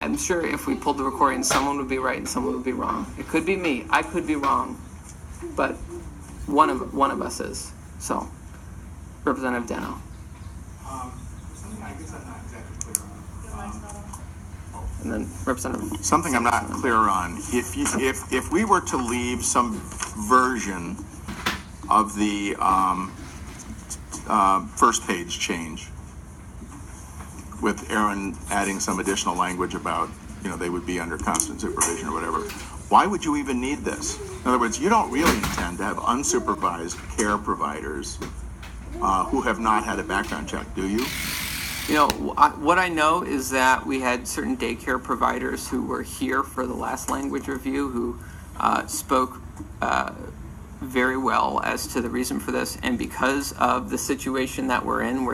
I'm sure if we pulled the recording, someone would be right and someone would be wrong. It could be me. I could be wrong, but one of us is. So, Representative Dano. Something I guess I'm not exactly clear on. And then Representative. Something I'm not clear on. If we were to leave some version of the first page change, with Aaron adding some additional language about, they would be under constant supervision or whatever, why would you even need this? In other words, you don't really intend to have unsupervised care providers who have not had a background check, do you? What I know is that we had certain daycare providers who were here for the last language review who spoke very well as to the reason for this, and because of the situation that we're in,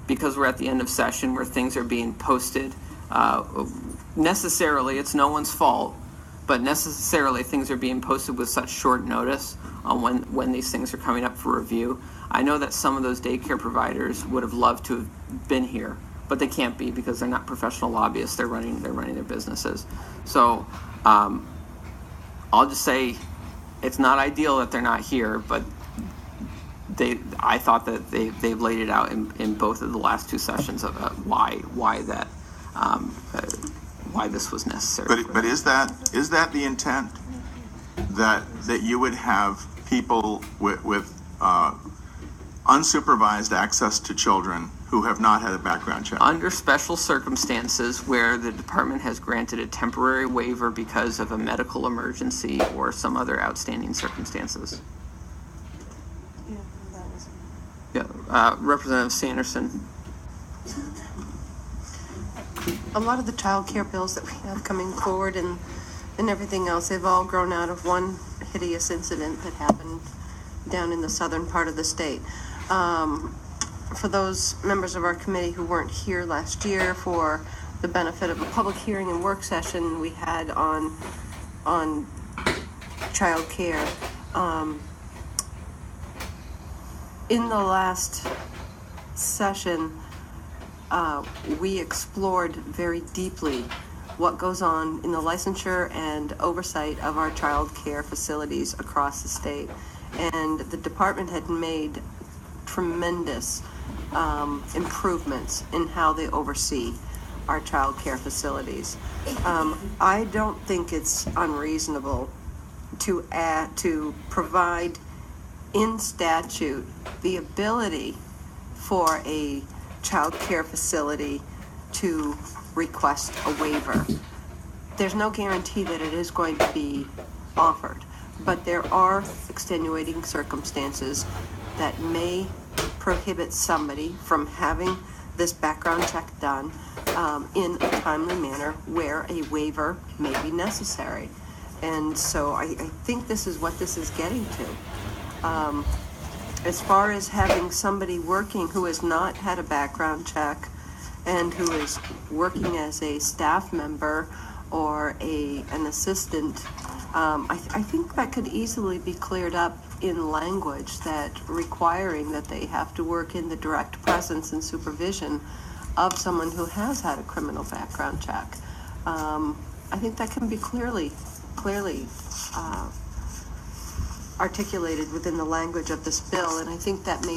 because we're at the end of session where things are being posted, necessarily, it's no one's fault, but necessarily things are being posted with such short notice on when these things are coming up for review. I know that some of those daycare providers would have loved to have been here, but they can't be because they're not professional lobbyists. They're running their businesses. So I'll just say it's not ideal that they're not here, but I thought that they've laid it out in both of the last two sessions of why this was necessary. But is that the intent, that you would have people with unsupervised access to children who have not had a background check? Under special circumstances where the department has granted a temporary waiver because of a medical emergency or some other outstanding circumstances. Representative Sanderson. A lot of the child care bills that we have coming forward and everything else, they've all grown out of one hideous incident that happened down in the southern part of the state. For those members of our committee who weren't here last year, for the benefit of a public hearing and work session we had on child care, in the last session, we explored very deeply what goes on in the licensure and oversight of our child care facilities across the state. And the department had made tremendous improvements in how they oversee our child care facilities. I don't think it's unreasonable to provide in statute the ability for a child care facility to request a waiver. There's no guarantee that it is going to be offered, but there are extenuating circumstances that may prohibit somebody from having this background check done in a timely manner where a waiver may be necessary. And so I think this is what this is getting to. As far as having somebody working who has not had a background check and who is working as a staff member or an assistant, I think that could easily be cleared up in language that requiring that they have to work in the direct presence and supervision of someone who has had a criminal background check. I think that can be clearly articulated within the language of this bill, and I think that may